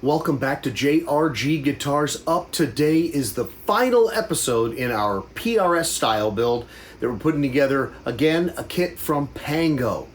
Welcome back to JRG Guitars. Up today is the final episode in our PRS style build that we're putting together. Again, a kit from Pango.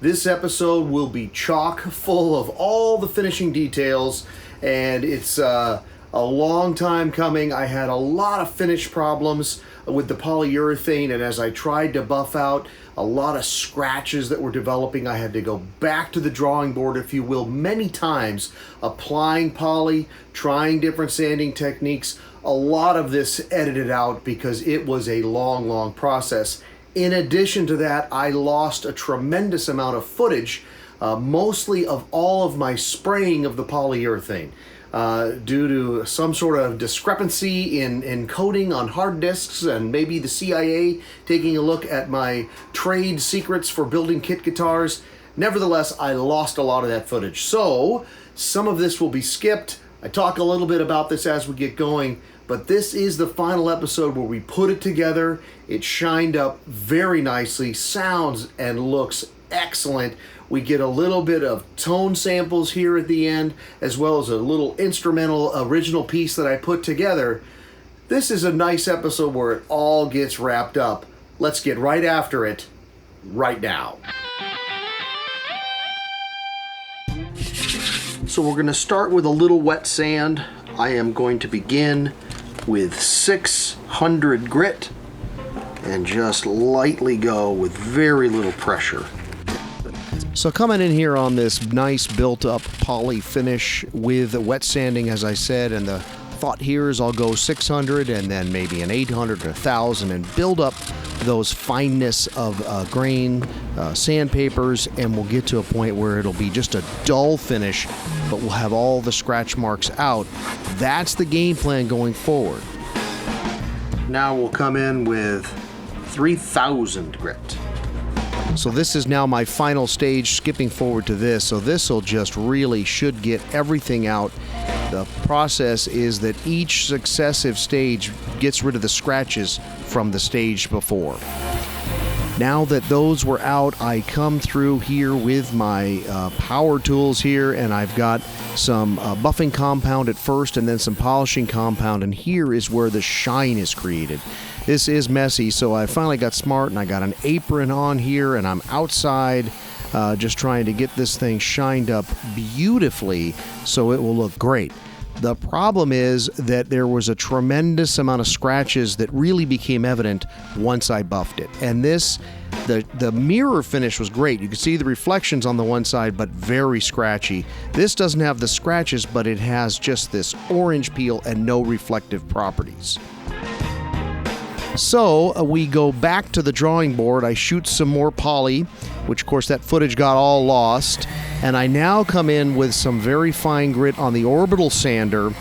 This episode will be chock full of all the finishing details, and it's a long time coming. I had a lot of finish problems with the polyurethane, and as I tried to buff out a lot of scratches that were developing, I had to go back to the drawing board, if you will, many times, applying poly, trying different sanding techniques. A lot of this edited out because it was a long process. In addition to that, I lost a tremendous amount of footage, mostly of all of my spraying of the polyurethane. Due to some sort of discrepancy in coding on hard disks, and maybe the CIA taking a look at my trade secrets for building kit guitars. Nevertheless, I lost a lot of that footage. So some of this will be skipped. I talk a little bit about this as we get going, but this is the final episode where we put it together. It shined up very nicely, sounds and looks excellent. We get a little bit of tone samples here at the end, as well as a little instrumental original piece that I put together. This is a nice episode where it all gets wrapped up. Let's get right after it right now. So we're going to start with a little wet sand. I am going to begin with 600 grit and just lightly go with very little pressure. So coming in here on this nice built-up poly finish with wet sanding, as I said, and the thought here is I'll go 600 and then maybe an 800 or 1,000 and build up those fineness of grain sandpapers, and we'll get to a point where it'll be just a dull finish, but we'll have all the scratch marks out. That's the game plan going forward. Now we'll come in with 3,000 grit. So this is now my final stage, skipping forward to this. So this will just really should get everything out. The process is that each successive stage gets rid of the scratches from the stage before. Now that those were out, I come through here with my power tools here, and I've got some buffing compound at first and then some polishing compound, and here is where the shine is created. This is messy, so I finally got smart and I got an apron on here, and I'm outside just trying to get this thing shined up beautifully so it will look great. The problem is that there was a tremendous amount of scratches that really became evident once I buffed it. And this, the mirror finish was great. You can see the reflections on the one side, but very scratchy. This doesn't have the scratches, but it has just this orange peel and no reflective properties. So we go back to the drawing board. I shoot some more poly, which of course that footage got all lost. And I now come in with some very fine grit on the orbital sander.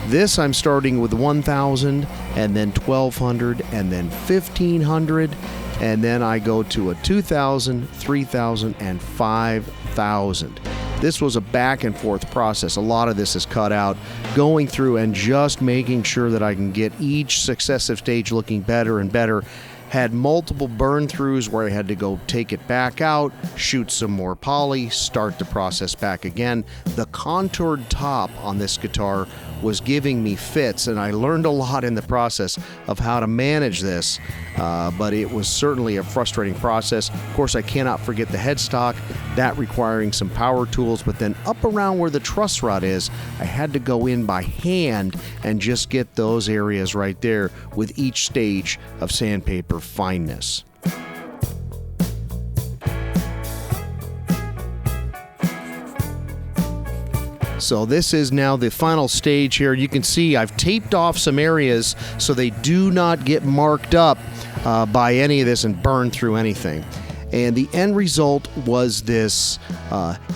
This I'm starting with 1,000 and then 1,200 and then 1,500. And then I go to a 2,000, 3,000, and 5,000. This was a back and forth process. A lot of this is cut out, going through and just making sure that I can get each successive stage looking better and better. Had multiple burn throughs where I had to go take it back out, shoot some more poly, start the process back again. The contoured top on this guitar was giving me fits, and I learned a lot in the process of how to manage this, but it was certainly a frustrating process. Of course, I cannot forget the headstock, that requiring some power tools, but then up around where the truss rod is, I had to go in by hand and just get those areas right there with each stage of sandpaper fineness. So this is now the final stage here. You can see I've taped off some areas so they do not get marked up by any of this and burn through anything. And the end result was this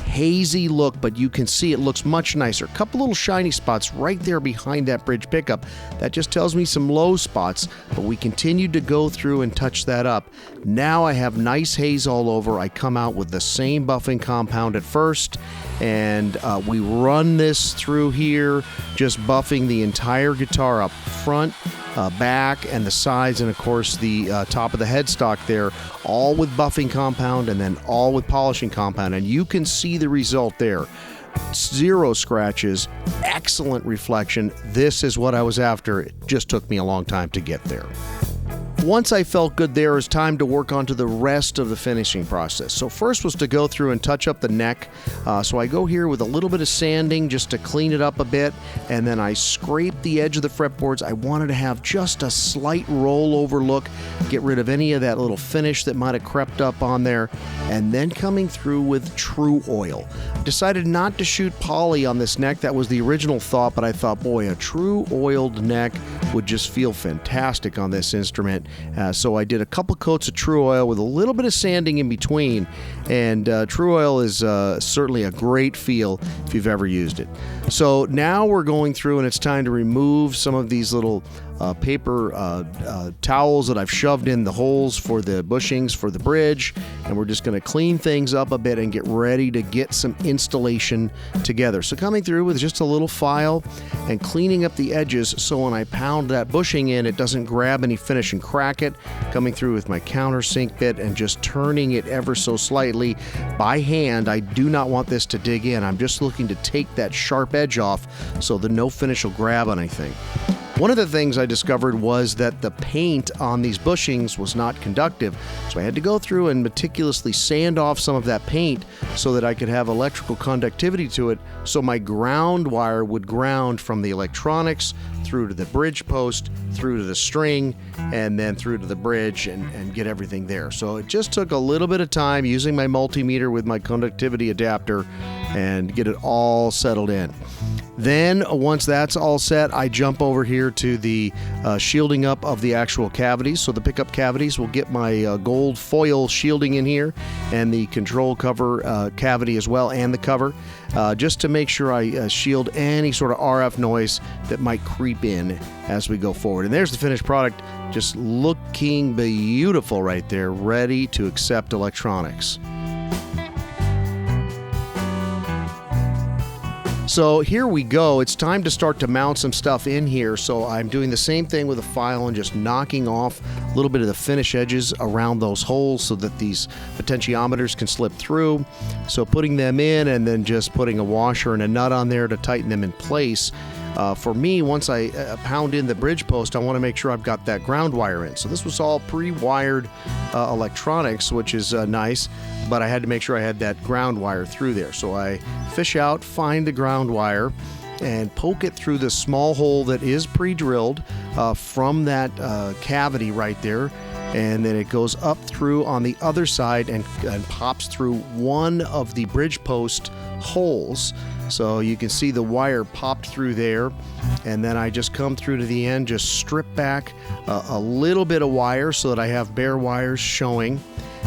hazy look, but you can see it looks much nicer. A couple little shiny spots right there behind that bridge pickup. That just tells me some low spots, but we continued to go through and touch that up. Now I have nice haze all over. I come out with the same buffing compound at first, and we run this through here, just buffing the entire guitar up front, back, and the sides, and of course the top of the headstock there, all with buffing compound and then all with polishing compound, and you can see the result there. zero scratches, excellent reflection. This is what I was after. It just took me a long time to get there. Once I felt good there, it was time to work onto the rest of the finishing process. So first was to go through and touch up the neck. So I go here with a little bit of sanding just to clean it up a bit, and then I scrape the edge of the fretboards. I wanted to have just a slight rollover look, get rid of any of that little finish that might have crept up on there, and then coming through with True Oil. Decided not to shoot poly on this neck. That was the original thought, but I thought, boy, a true oiled neck would just feel fantastic on this instrument. So I did a couple coats of True Oil with a little bit of sanding in between, and True Oil is certainly a great feel if you've ever used it. So now we're going through and it's time to remove some of these little paper towels that I've shoved in the holes for the bushings for the bridge, and we're just going to clean things up a bit and get ready to get some installation together. So coming through with just a little file and cleaning up the edges so when I pound that bushing in, it doesn't grab any finish and crack it. Coming through with my countersink bit and just turning it ever so slightly by hand. I do not want this to dig in. I'm just looking to take that sharp edge off so that no finish will grab on anything. One of the things I discovered was that the paint on these bushings was not conductive, so I had to go through and meticulously sand off some of that paint so that I could have electrical conductivity to it, so my ground wire would ground from the electronics through to the bridge post, through to the string, and then through to the bridge and get everything there. So it just took a little bit of time using my multimeter with my conductivity adapter and get it all settled in. Then once that's all set, I jump over here to the shielding up of the actual cavities. So the pickup cavities will get my gold foil shielding in here and the control cover cavity as well, and the cover, just to make sure I shield any sort of RF noise that might creep in as we go forward. And there's the finished product, just looking beautiful right there, ready to accept electronics. So here we go. It's time to start to mount some stuff in here. So I'm doing the same thing with a file and just knocking off a little bit of the finish edges around those holes so that these potentiometers can slip through. So putting them in and then just putting a washer and a nut on there to tighten them in place. For me, once I pound in the bridge post, I want to make sure I've got that ground wire in. So this was all pre-wired electronics, which is nice, but I had to make sure I had that ground wire through there. So I fish out, find the ground wire, and poke it through the small hole that is pre-drilled from that cavity right there. And then it goes up through on the other side and pops through one of the bridge post holes. So you can see the wire popped through there, and then I just come through to the end, just strip back a little bit of wire so that I have bare wires showing,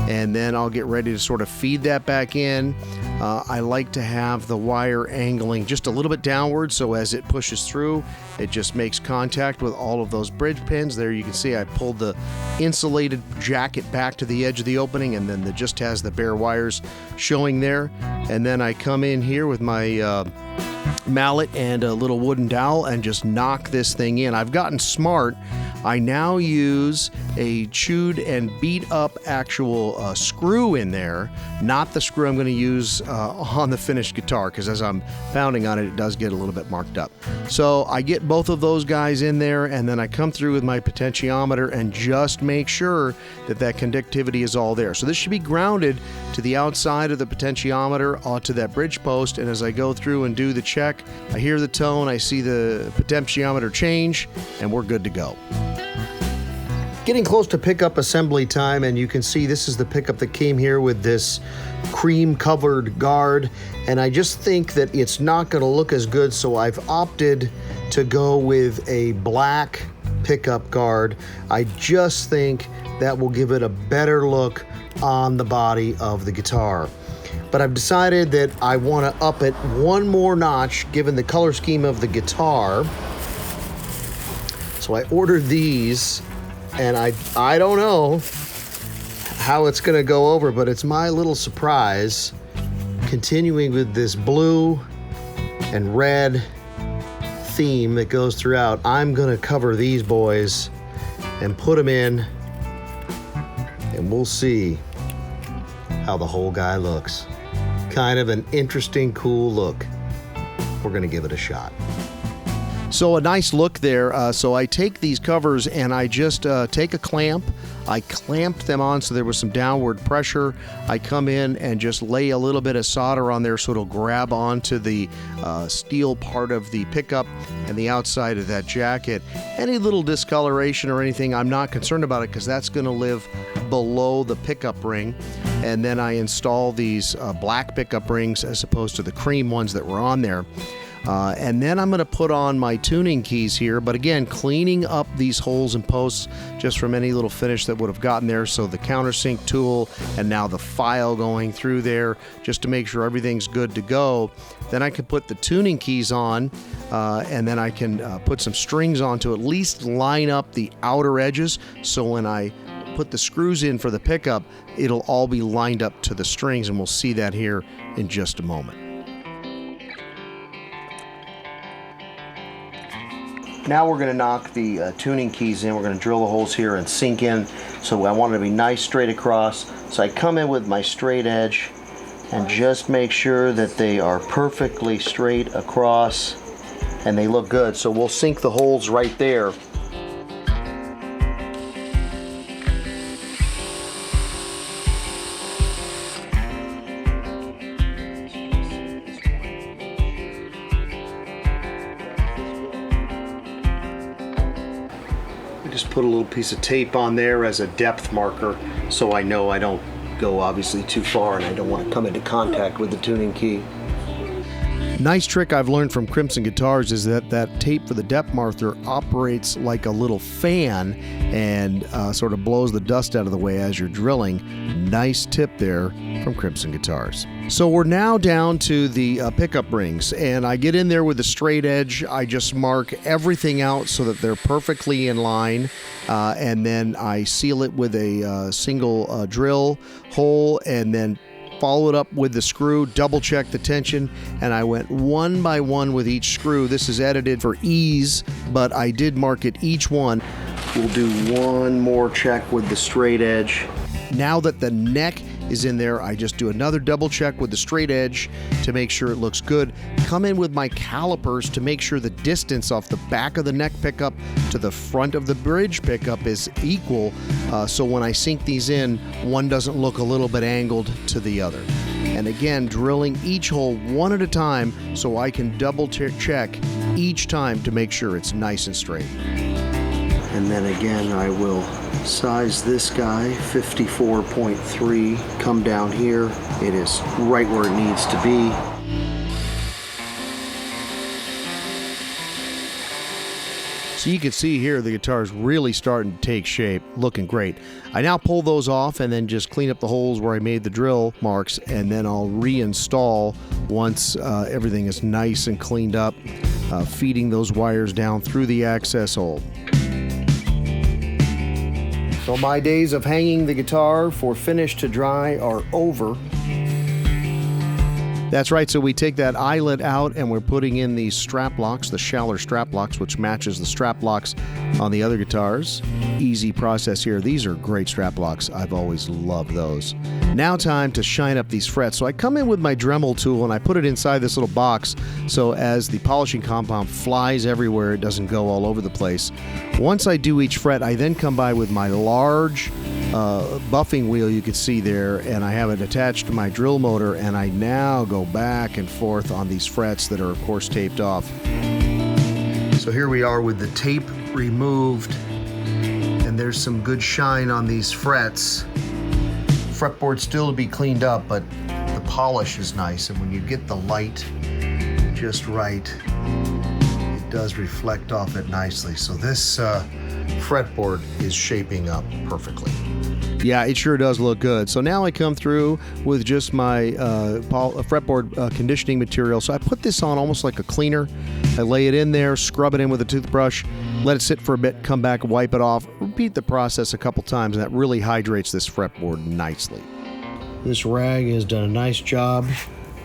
and then I'll get ready to sort of feed that back in. I like to have the wire angling just a little bit downward, so as it pushes through, it just makes contact with all of those bridge pins. There you can see I pulled the insulated jacket back to the edge of the opening, and then it just has the bare wires showing there. And then I come in here with my mallet and a little wooden dowel and just knock this thing in. I've gotten smart. I now use a chewed and beat up actual screw in there, not the screw I'm going to use on the finished guitar, because as I'm pounding on it, it does get a little bit marked up. So I get both of those guys in there, and then I come through with my potentiometer and just make sure that that conductivity is all there. So this should be grounded to the outside of the potentiometer onto that bridge post, and as I go through and do the check, I hear the tone, I see the potentiometer change, and we're good to go. Getting close to pickup assembly time, and you can see this is the pickup that came here with this cream covered guard, and I just think that it's not going to look as good, so I've opted to go with a black pickup guard. I just think that will give it a better look on the body of the guitar. But I've decided that I want to up it one more notch given the color scheme of the guitar. So I ordered these, and I don't know how it's going to go over, but it's my little surprise. Continuing with this blue and red theme that goes throughout, I'm going to cover these boys and put them in, and we'll see how the whole guy looks. Kind of an interesting, cool look. we're going to give it a shot. So a nice look there. So I take these covers and I just take a clamp. I clamped them on so there was some downward pressure. I come in and just lay a little bit of solder on there so it'll grab onto the steel part of the pickup and the outside of that jacket. Any little discoloration or anything, I'm not concerned about it because that's going to live below the pickup ring. And then I install these black pickup rings as opposed to the cream ones that were on there. And then I'm going to put on my tuning keys here, but again, cleaning up these holes and posts just from any little finish that would have gotten there. So the countersink tool and now the file going through there just to make sure everything's good to go. Then I can put the tuning keys on and then I can put some strings on to at least line up the outer edges. So when I put the screws in for the pickup, it'll all be lined up to the strings, and we'll see that here in just a moment. Now we're going to knock the tuning keys in. We're going to drill the holes here and sink in. So I want it to be nice straight across. So I come in with my straight edge and just make sure that they are perfectly straight across and they look good. So we'll sink the holes right there. Just put a little piece of tape on there as a depth marker so I know I don't go obviously too far and I don't want to come into contact with the tuning key. Nice trick I've learned from Crimson Guitars is that tape for the depth marker operates like a little fan and sort of blows the dust out of the way as you're drilling. Nice tip there from Crimson Guitars. So we're now down to the pickup rings, and I get in there with a straight edge. I just mark everything out so that they're perfectly in line, and then I seal it with a single drill hole, and then follow it up with the screw, double check the tension, and I went one by one with each screw. This is edited for ease, but I did mark it each one. We'll do one more check with the straight edge. Now that the neck is in there, I just do another double check with the straight edge to make sure it looks good. Come in with my calipers to make sure the distance off the back of the neck pickup to the front of the bridge pickup is equal, so when I sink these in, one doesn't look a little bit angled to the other. And again, drilling each hole one at a time so I can double check each time to make sure it's nice and straight. And then again, I will size this guy, 54.3, come down here. It is right where it needs to be. So you can see here the guitar's really starting to take shape, looking great. I now pull those off and then just clean up the holes where I made the drill marks, and then I'll reinstall once everything is nice and cleaned up, feeding those wires down through the access hole. So my days of hanging the guitar for finish to dry are over. That's right, so we take that eyelet out and we're putting in these strap locks, the Schaller strap locks, which matches the strap locks on the other guitars. Easy process here. These are great strap locks. I've always loved those. Now time to shine up these frets. So I come in with my Dremel tool and I put it inside this little box so as the polishing compound flies everywhere, it doesn't go all over the place. Once I do each fret, I then come by with my large buffing wheel you can see there, and I have it attached to my drill motor, and I now go back and forth on these frets that are of course taped off. So here we are with the tape removed, and there's some good shine on these frets. Fretboard still to be cleaned up, but the polish is nice, and when you get the light just right, it does reflect off it nicely. So this fretboard is shaping up perfectly. Yeah, it sure does look good. So now I come through with just my fretboard conditioning material. So I put this on almost like a cleaner. I lay it in there, scrub it in with a toothbrush, let it sit for a bit, come back, wipe it off. Repeat the process a couple times, and that really hydrates this fretboard nicely. This rag has done a nice job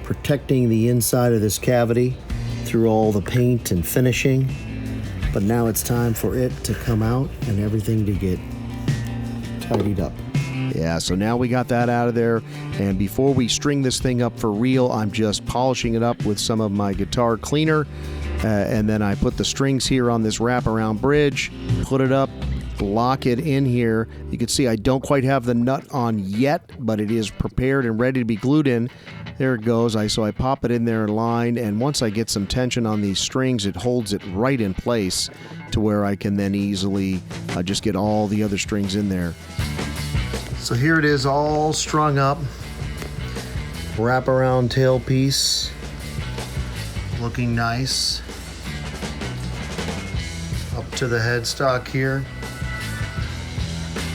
protecting the inside of this cavity through all the paint and finishing. But now it's time for it to come out and everything to get tidied up. Yeah, so now we got that out of there, and before we string this thing up for real, I'm just polishing it up with some of my guitar cleaner, and then I put the strings here on this wraparound bridge, put it up, lock it in here. You can see I don't quite have the nut on yet, but it is prepared and ready to be glued in. There it goes. So I pop it in there in line, and once I get some tension on these strings, it holds it right in place to where I can then easily just get all the other strings in there. So here it is, all strung up. Wraparound tailpiece, looking nice. Up to the headstock here,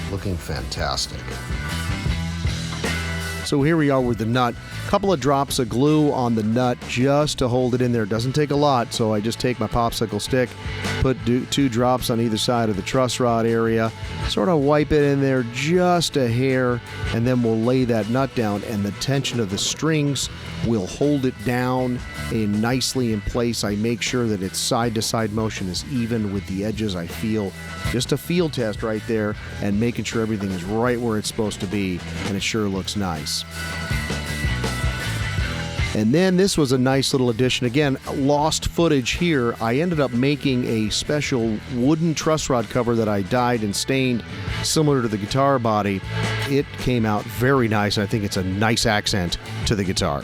looking fantastic. So here we are with the nut. Couple of drops of glue on the nut just to hold it in there. It doesn't take a lot, so I just take my popsicle stick, put 2 drops on either side of the truss rod area, sort of wipe it in there just a hair, and then we'll lay that nut down, and the tension of the strings will hold it down nicely in place. I make sure that its side-to-side motion is even with the edges. I feel just a feel test right there and making sure everything is right where it's supposed to be, and it sure looks nice. And then this was a nice little addition. Again, lost footage here. I ended up making a special wooden truss rod cover that I dyed and stained similar to the guitar body. It came out very nice. I think it's a nice accent to the guitar.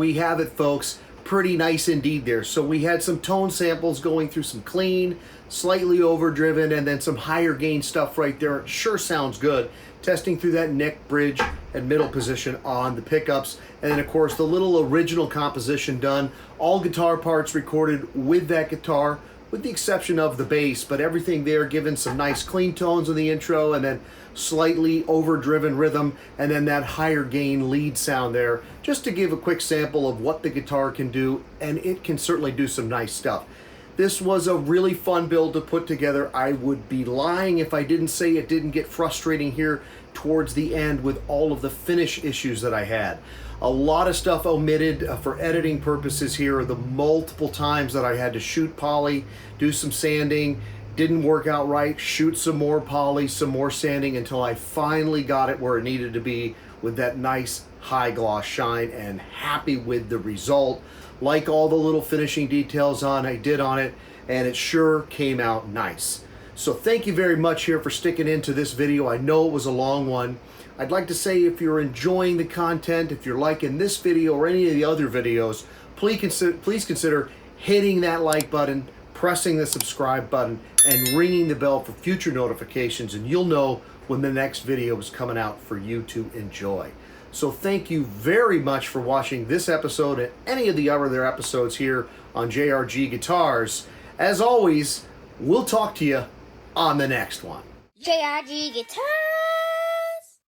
we have it, folks. Pretty nice indeed there. So we had some tone samples going through some clean, slightly overdriven, and then some higher gain stuff right there. It sure sounds good. Testing through that neck, bridge, and middle position on the pickups. And then, of course, the little original composition done. All guitar parts recorded with that guitar, with the exception of the bass, but everything there given some nice clean tones in the intro, and then slightly overdriven rhythm, and then that higher gain lead sound there, just to give a quick sample of what the guitar can do, and it can certainly do some nice stuff. This was a really fun build to put together. I would be lying if I didn't say it didn't get frustrating here towards the end with all of the finish issues that I had. A lot of stuff omitted for editing purposes here. The multiple times that I had to shoot poly, do some sanding, didn't work out right, shoot some more poly, some more sanding, until I finally got it where it needed to be with that nice high gloss shine, and happy with the result. Like all the little finishing details I did on it, and it sure came out nice. So thank you very much here for sticking into this video. I know it was a long one. I'd like to say, if you're enjoying the content, if you're liking this video or any of the other videos, please consider hitting that like button, pressing the subscribe button, and ringing the bell for future notifications, and you'll know when the next video is coming out for you to enjoy. So thank you very much for watching this episode and any of the other episodes here on JRG Guitars. As always, we'll talk to you on the next one. JRG Guitar.